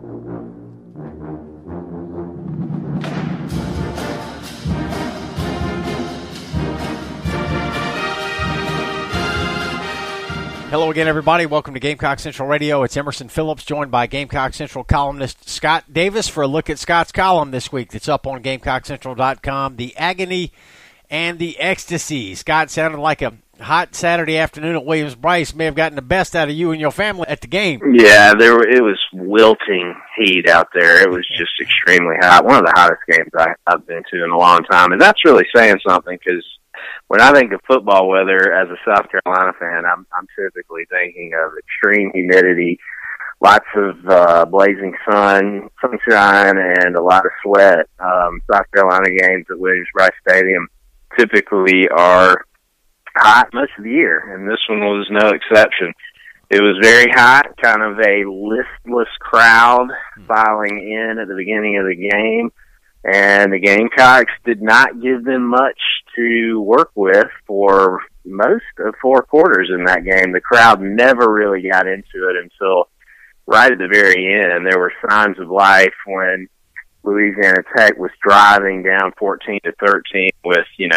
Hello again, everybody. Welcome to Gamecock Central Radio. It's Emerson Phillips, joined by Gamecock Central columnist Scott Davis for a look at Scott's column this week that's up on GamecockCentral.com, the Agony and the Ecstacy. Scott, sounded like a hot Saturday afternoon at Williams-Brice. May have gotten the best out of you and your family at the game. Yeah, it was wilting heat out there. It was just extremely hot. One of the hottest games I've been to in a long time. And that's really saying something, because when I think of football weather as a South Carolina fan, I'm typically thinking of extreme humidity, lots of blazing sunshine, and a lot of sweat. South Carolina games at Williams-Brice Stadium typically are hot most of the year, and this one was no exception. It was very hot, kind of a listless crowd filing in at the beginning of the game, and the Gamecocks did not give them much to work with for most of four quarters in that game. The crowd never really got into it until right at the very end. There were signs of life when Louisiana Tech was driving down 14-13 with, 2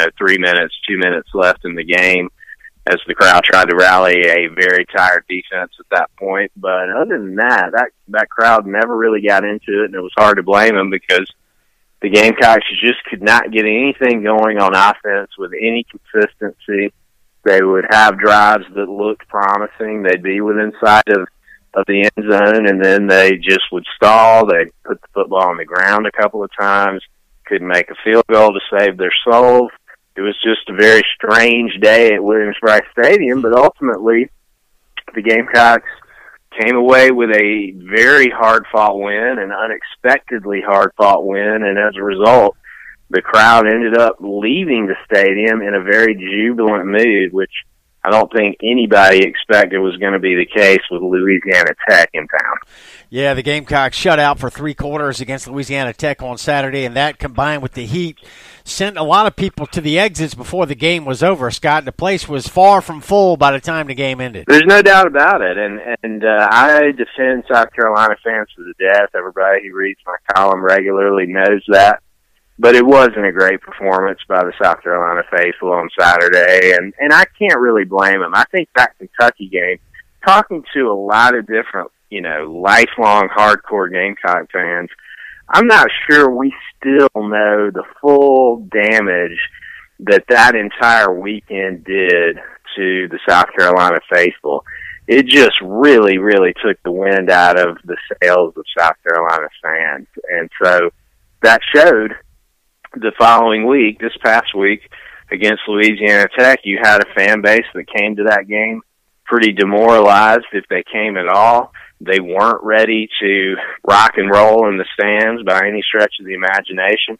minutes left in the game, as the crowd tried to rally a very tired defense at that point. But other than that crowd never really got into it, and it was hard to blame them, because the Gamecocks just could not get anything going on offense with any consistency. They would have drives that looked promising. They'd be within sight of the end zone, and then they just would stall. They'd put the football on the ground a couple of times, couldn't make a field goal to save their souls. It was just a very strange day at Williams-Brice Stadium, but ultimately the Gamecocks came away with a very hard-fought win, an unexpectedly hard-fought win, and as a result, the crowd ended up leaving the stadium in a very jubilant mood, which I don't think anybody expected was going to be the case with Louisiana Tech in town. Yeah, the Gamecocks shut out for 3 quarters against Louisiana Tech on Saturday, and that combined with the heat sent a lot of people to the exits before the game was over, Scott. The place was far from full by the time the game ended. There's no doubt about it, and I defend South Carolina fans to the death. Everybody who reads my column regularly knows that. But it wasn't a great performance by the South Carolina faithful on Saturday, and I can't really blame them. I think that Kentucky game, talking to a lot of different, lifelong hardcore Gamecock fans, I'm not sure we still know the full damage that entire weekend did to the South Carolina faithful. It just really, really took the wind out of the sails of South Carolina fans. And so that showed the following week, this past week, against Louisiana Tech. You had a fan base that came to that game pretty demoralized, if they came at all. They weren't ready to rock and roll in the stands by any stretch of the imagination,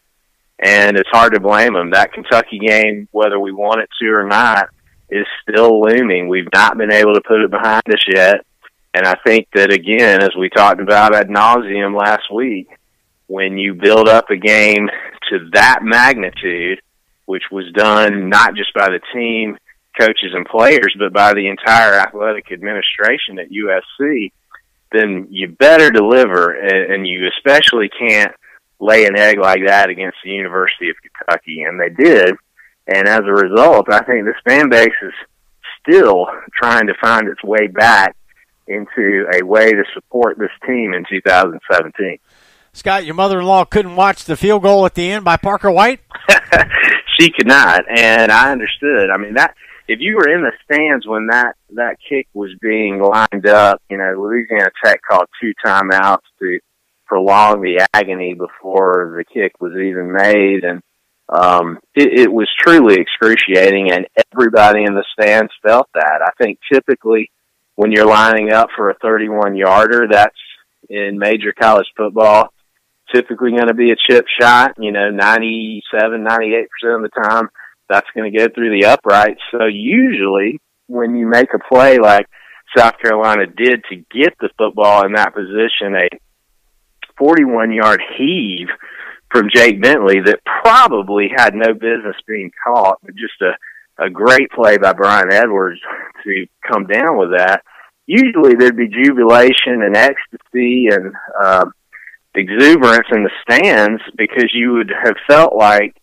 and it's hard to blame them. That Kentucky game, whether we want it to or not, is still looming. We've not been able to put it behind us yet, and I think that, again, as we talked about ad nauseum last week, when you build up a game to that magnitude, which was done not just by the team, coaches, and players, but by the entire athletic administration at USC, then you better deliver, and you especially can't lay an egg like that against the University of Kentucky, and they did. And as a result, I think this fan base is still trying to find its way back into a way to support this team in 2017. Scott, your mother-in-law couldn't watch the field goal at the end by Parker White? She could not, and I understood. I mean, that if you were in the stands when that kick was being lined up, Louisiana Tech called 2 timeouts to prolong the agony before the kick was even made, and it was truly excruciating, and everybody in the stands felt that. I think typically when you're lining up for a 31-yarder, that's in major college football typically going to be a chip shot, 97, 98% of the time. That's going to go through the uprights. So usually when you make a play like South Carolina did to get the football in that position, a 41-yard heave from Jake Bentley that probably had no business being caught, but just a great play by Brian Edwards to come down with that. usually there'd be jubilation and ecstasy and exuberance in the stands because you would have felt like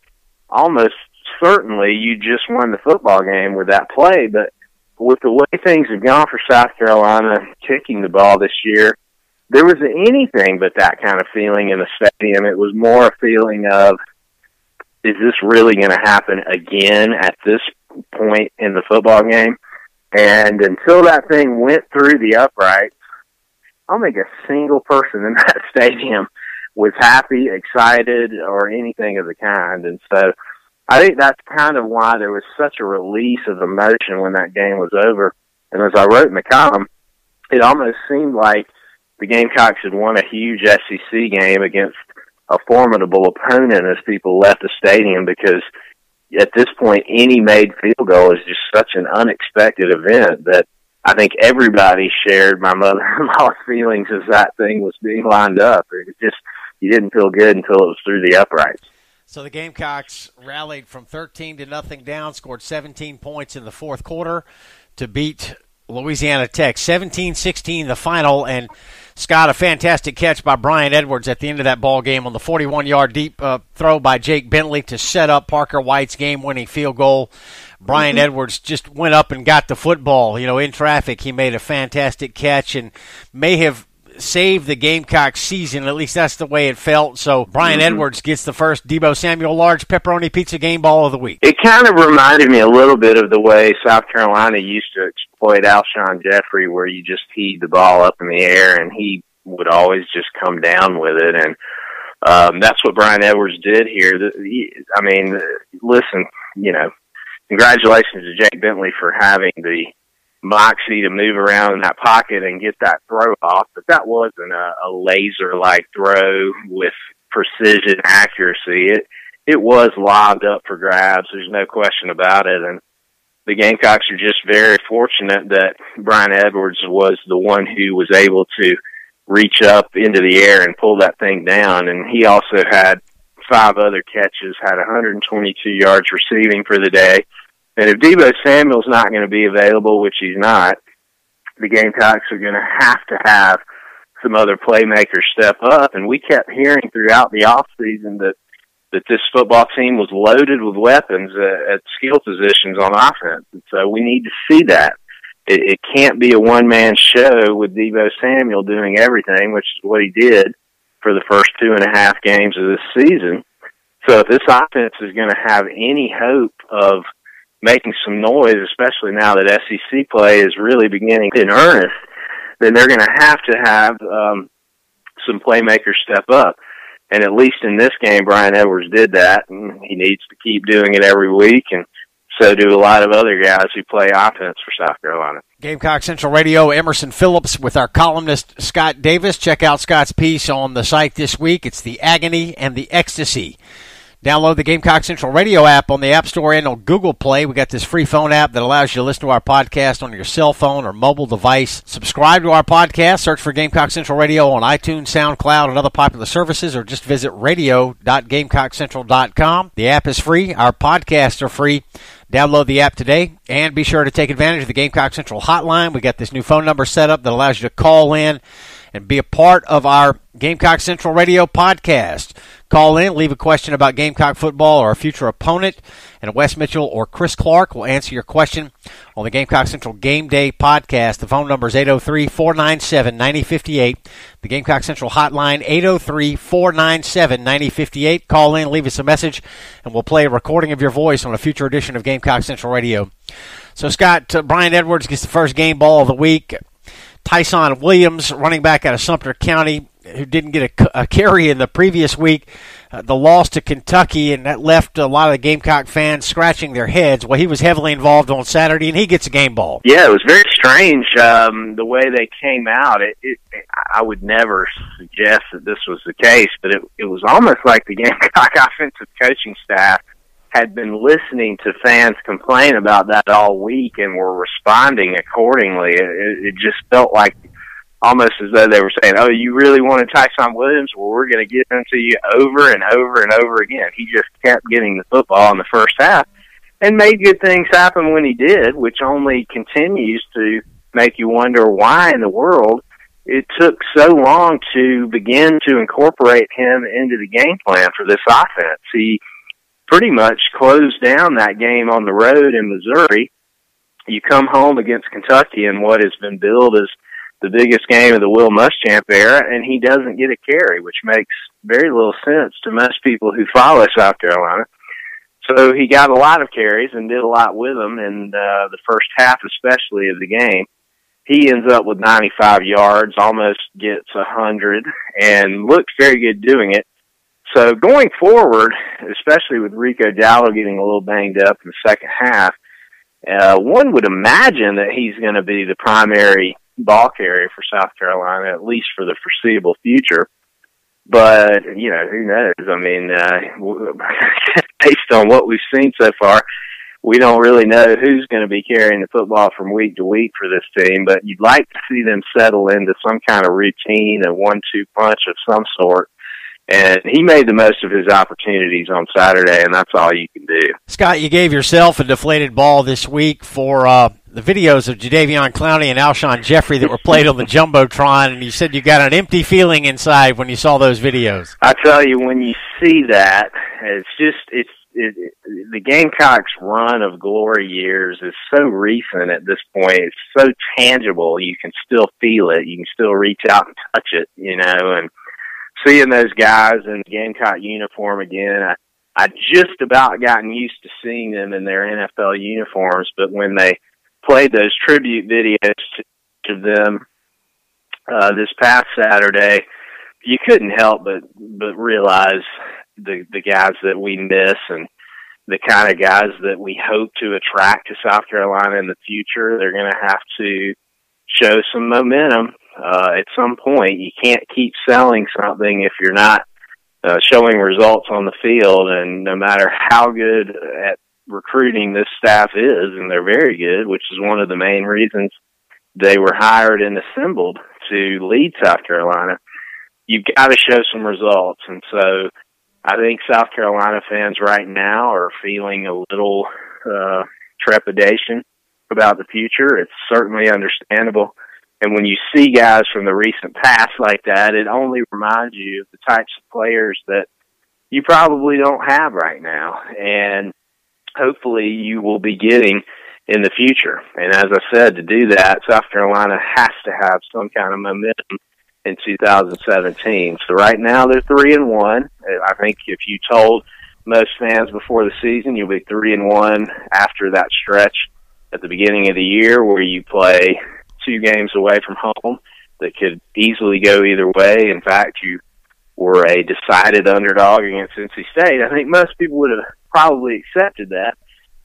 almost certainly you just won the football game with that play. But with the way things have gone for South Carolina kicking the ball this year, there wasn't anything but that kind of feeling in the stadium. It was more a feeling of, is this really going to happen again at this point in the football game? And until that thing went through the uprights, I don't think a single person in that stadium was happy, excited, or anything of the kind. And so I think that's kind of why there was such a release of emotion when that game was over. And as I wrote in the column, it almost seemed like the Gamecocks had won a huge SEC game against a formidable opponent as people left the stadium, because at this point, any made field goal is just such an unexpected event that I think everybody shared my mother-in-law's feelings as that thing was being lined up. It was just, you didn't feel good until it was through the uprights. So the Gamecocks rallied from 13-0 down, scored 17 points in the fourth quarter to beat Louisiana Tech. 17-16 the final, and Scott, a fantastic catch by Brian Edwards at the end of that ball game on the 41-yard deep throw by Jake Bentley to set up Parker White's game-winning field goal. Brian Edwards just went up and got the football, in traffic. He made a fantastic catch and may have saved the Gamecock season. At least that's the way it felt. So Brian Edwards gets the first Deebo Samuel large pepperoni pizza game ball of the week. It kind of reminded me a little bit of the way South Carolina used to exploit Alshon Jeffrey, where you just teed the ball up in the air and he would always just come down with it. And that's what Brian Edwards did here. I mean, listen, congratulations to Jake Bentley for having the moxie to move around in that pocket and get that throw off, but that wasn't a laser-like throw with precision accuracy. It was lobbed up for grabs. There's no question about it, and the Gamecocks are just very fortunate that Brian Edwards was the one who was able to reach up into the air and pull that thing down, and he also had 5 other catches, had 122 yards receiving for the day. And if Deebo Samuel's not going to be available, which he's not, the Gamecocks are going to have some other playmakers step up. And we kept hearing throughout the offseason that this football team was loaded with weapons at skill positions on offense. And so we need to see that. It can't be a one-man show with Deebo Samuel doing everything, which is what he did for the first 2.5 games of this season. So if this offense is going to have any hope of making some noise, especially now that SEC play is really beginning in earnest, then they're going to have some playmakers step up. And at least in this game, Brian Edwards did that, and he needs to keep doing it every week, and so do a lot of other guys who play offense for South Carolina. Gamecock Central Radio, Emerson Phillips with our columnist Scott Davis. Check out Scott's piece on the site this week. It's the Agony and the Ecstacy. Download the Gamecock Central Radio app on the App Store and on Google Play. We got this free phone app that allows you to listen to our podcast on your cell phone or mobile device. Subscribe to our podcast. Search for Gamecock Central Radio on iTunes, SoundCloud, and other popular services, or just visit radio.GamecockCentral.com. The app is free. Our podcasts are free. Download the app today, and be sure to take advantage of the Gamecock Central hotline. We got this new phone number set up that allows you to call in and be a part of our Gamecock Central Radio podcast. Call in, leave a question about Gamecock football or a future opponent, and Wes Mitchell or Chris Clark will answer your question on the Gamecock Central Game Day podcast. The phone number is 803-497-9058. The Gamecock Central hotline, 803-497-9058. Call in, leave us a message, and we'll play a recording of your voice on a future edition of Gamecock Central Radio. So, Scott, Brian Edwards gets the first game ball of the week. Tyson Williams, running back out of Sumter County, who didn't get a carry in the previous week, the loss to Kentucky, and that left a lot of the Gamecock fans scratching their heads. Well, he was heavily involved on Saturday, and he gets a game ball. Yeah, it was very strange the way they came out. I would never suggest that this was the case, but it was almost like the Gamecock offensive coaching staff had been listening to fans complain about that all week and were responding accordingly. It just felt like almost as though they were saying, oh, you really wanted Tyson Williams? Well, we're going to get him to you over and over and over again. He just kept getting the football in the first half and made good things happen when he did, which only continues to make you wonder why in the world it took so long to begin to incorporate him into the game plan for this offense. He pretty much closed down that game on the road in Missouri. You come home against Kentucky in what has been billed as the biggest game of the Will Muschamp era, and he doesn't get a carry, which makes very little sense to most people who follow South Carolina. So he got a lot of carries and did a lot with them in the first half, especially of the game. He ends up with 95 yards, almost gets 100, and looks very good doing it. So going forward, especially with Rico Dowdle getting a little banged up in the second half, one would imagine that he's going to be the primary ball carrier for South Carolina, at least for the foreseeable future. But, you know, who knows? I mean, based on what we've seen so far, we don't really know who's going to be carrying the football from week to week for this team, but you'd like to see them settle into some kind of routine, a 1-2 punch of some sort. And he made the most of his opportunities on Saturday, and that's all you can do. Scott, you gave yourself a deflated ball this week for the videos of Jadeveon Clowney and Alshon Jeffrey that were played on the Jumbotron, and you said you got an empty feeling inside when you saw those videos. I tell you, when you see that, the Gamecocks' run of glory years is so recent at this point. It's so tangible. You can still feel it. You can still reach out and touch it, you know, and seeing those guys in the Gamecock uniform again, I just about gotten used to seeing them in their NFL uniforms, but when they played those tribute videos to them this past Saturday, you couldn't help but realize the guys that we miss and the kind of guys that we hope to attract to South Carolina in the future. They're going to have to show some momentum at some point. You can't keep selling something if you're not showing results on the field, and no matter how good at recruiting this staff is, and they're very good, which is one of the main reasons they were hired and assembled to lead South Carolina, you've got to show some results. And so I think South Carolina fans right now are feeling a little trepidation about the future. It's certainly understandable. And when you see guys from the recent past like that, it only reminds you of the types of players that you probably don't have right now. And hopefully you will be getting in the future. And as I said, to do that, South Carolina has to have some kind of momentum in 2017. So right now they're 3-1. I think if you told most fans before the season you'll be 3-1 after that stretch at the beginning of the year where you play 2 games away from home that could easily go either way. In fact, you were a decided underdog against NC State. I think most people would have probably accepted that,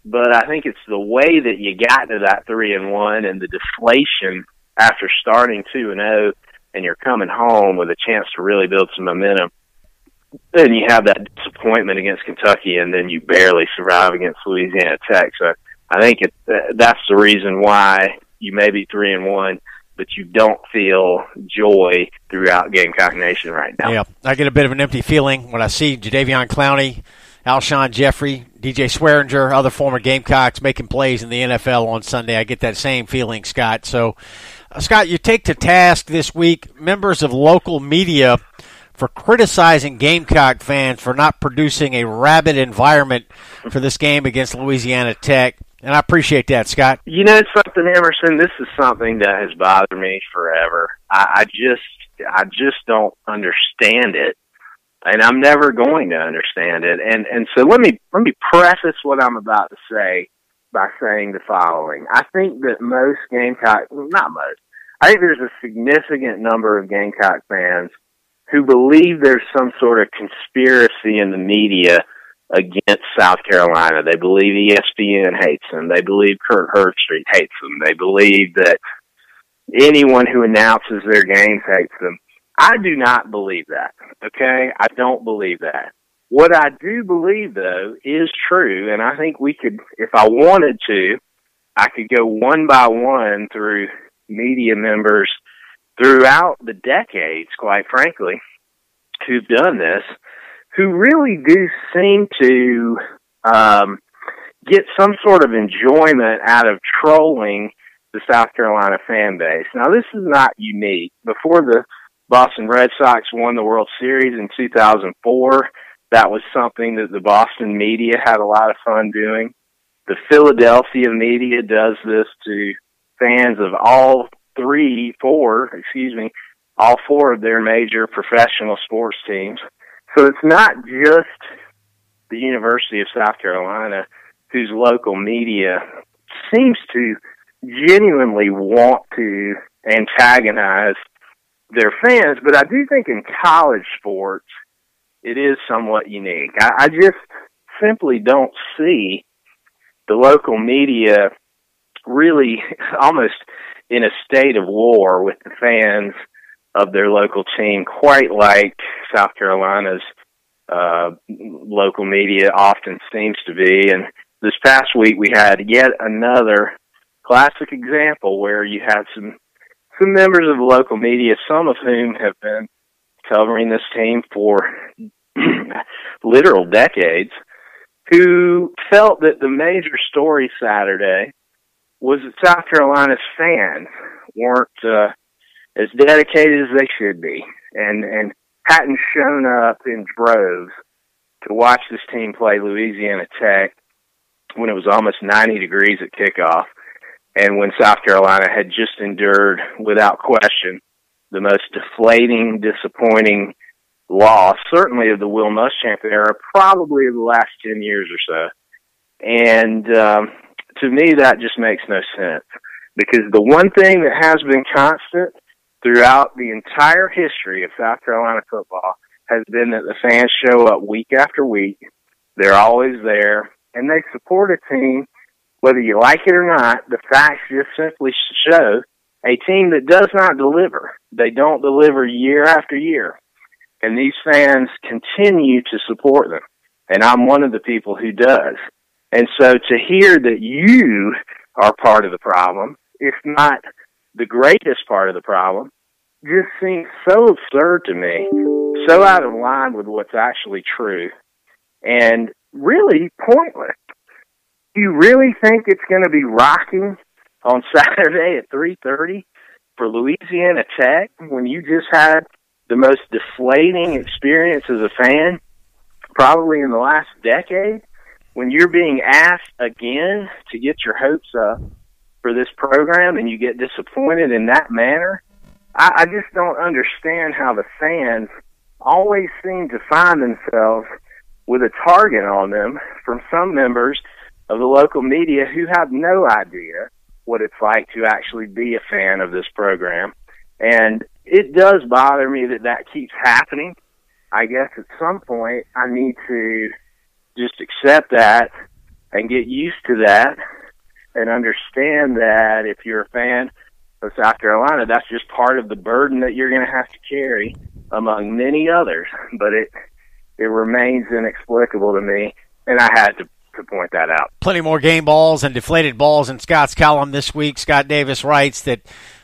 but I think it's the way that you got to that 3-1 and the deflation after starting 2-0 and you're coming home with a chance to really build some momentum. Then you have that disappointment against Kentucky, and then you barely survive against Louisiana Tech. So I think that's the reason why you may be 3-1, but you don't feel joy throughout Gamecock Nation right now. Yeah, I get a bit of an empty feeling when I see Jadeveon Clowney, Alshon Jeffrey, DJ Swearinger, other former Gamecocks making plays in the NFL on Sunday. I get that same feeling, Scott. So, Scott, you take to task this week members of local media for criticizing Gamecock fans for not producing a rabid environment for this game against Louisiana Tech. And I appreciate that, Scott. You know something, Emerson? This is something that has bothered me forever. I just don't understand it, and I'm never going to understand it. And so let me preface what I'm about to say by saying the following. I think that most Gamecock, not most, I think there's a significant number of Gamecock fans who believe there's some sort of conspiracy in the media against South Carolina. They believe ESPN hates them. They believe Kurt Herbstreit hates them. They believe that anyone who announces their games hates them. I do not believe that, okay? I don't believe that. What I do believe, though, is true, and I think we could, if I wanted to, I could go one by one through media members throughout the decades, quite frankly, who've done this, who really do seem to get some sort of enjoyment out of trolling the South Carolina fan base. Now, this is not unique. Before the Boston Red Sox won the World Series in 2004, that was something that the Boston media had a lot of fun doing. The Philadelphia media does this to fans of all four of their major professional sports teams. So it's not just the University of South Carolina whose local media seems to genuinely want to antagonize their fans, but I do think in college sports it is somewhat unique. I just simply don't see the local media really almost in a state of war with the fans of their local team, quite like South Carolina's local media often seems to be. And this past week we had yet another classic example where you had some members of the local media, some of whom have been covering this team for literal decades, who felt that the major story Saturday was that South Carolina's fans weren't as dedicated as they should be and hadn't shown up in droves to watch this team play Louisiana Tech when it was almost 90 degrees at kickoff, and when South Carolina had just endured, without question, the most deflating, disappointing loss, certainly of the Will Muschamp era, probably of the last 10 years or so. And to me, that just makes no sense, because the one thing that has been constant throughout the entire history of South Carolina football has been that the fans show up week after week. They're always there, and they support a team. Whether you like it or not, the facts just simply show a team that does not deliver. They don't deliver year after year. And these fans continue to support them. And I'm one of the people who does. And so to hear that you are part of the problem, if not the greatest part of the problem, just seems so absurd to me, so out of line with what's actually true, and really pointless. You really think it's going to be rocking on Saturday at 3:30 for Louisiana Tech when you just had the most deflating experience as a fan probably in the last decade, when you're being asked again to get your hopes up for this program and you get disappointed in that manner? I just don't understand how the fans always seem to find themselves with a target on them from some members of the local media who have no idea what it's like to actually be a fan of this program. And it does bother me that that keeps happening. I guess at some point I need to just accept that and get used to that and understand that if you're a fan of South Carolina, that's just part of the burden that you're going to have to carry among many others. But it remains inexplicable to me, and I had to point that out. Plenty more game balls and deflated balls in Scott's column this week. Scott Davis writes that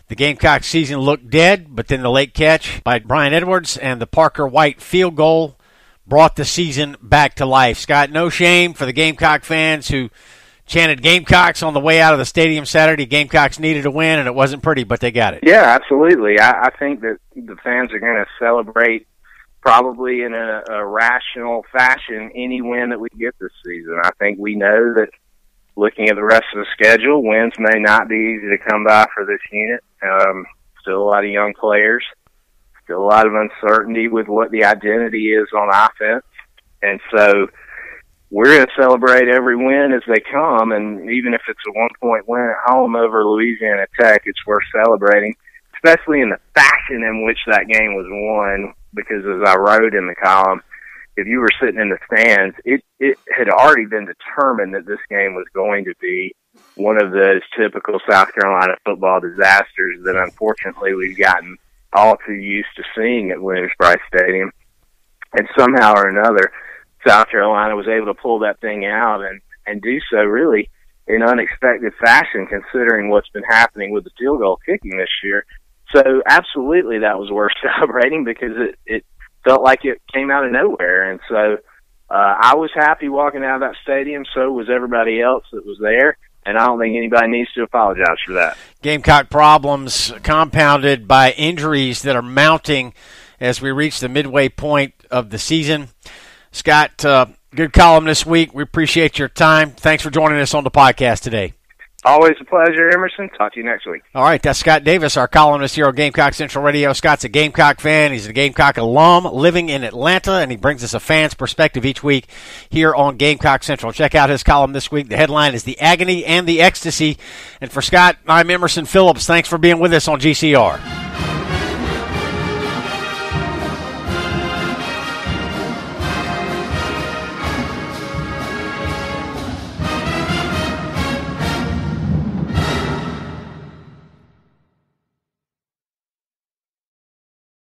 the Gamecock season looked dead, but then the late catch by Brian Edwards and the Parker White field goal brought the season back to life. Scott, no shame for the Gamecock fans who chanted Gamecocks on the way out of the stadium Saturday. Gamecocks needed a win, and it wasn't pretty, but they got it. Yeah, absolutely. I think that the fans are going to celebrate probably in a rational fashion any win that we get this season. I think we know that looking at the rest of the schedule, wins may not be easy to come by for this unit. Still a lot of young players, still a lot of uncertainty with what the identity is on offense. And so we're going to celebrate every win as they come, and even if it's a one-point win at home over Louisiana Tech, it's worth celebrating, especially in the fashion in which that game was won, because as I wrote in the column, if you were sitting in the stands, it had already been determined that this game was going to be one of those typical South Carolina football disasters that unfortunately we've gotten all too used to seeing at Williams-Brice Stadium. And somehow or another, South Carolina was able to pull that thing out and do so really in unexpected fashion, considering what's been happening with the field goal kicking this year. So absolutely that was worth celebrating, because it felt like it came out of nowhere. And so I was happy walking out of that stadium. So was everybody else that was there. and I don't think anybody needs to apologize for that. Gamecock problems compounded by injuries that are mounting as we reach the midway point of the season. Scott, good column this week. We appreciate your time. Thanks for joining us on the podcast today. Always a pleasure, Emerson. Talk to you next week. All right, that's Scott Davis, our columnist here on Gamecock Central Radio. Scott's a Gamecock fan. He's a Gamecock alum living in Atlanta, and he brings us a fan's perspective each week here on Gamecock Central. Check out his column this week. The headline is The Agony and the Ecstasy. And for Scott, I'm Emerson Phillips. Thanks for being with us on GCR.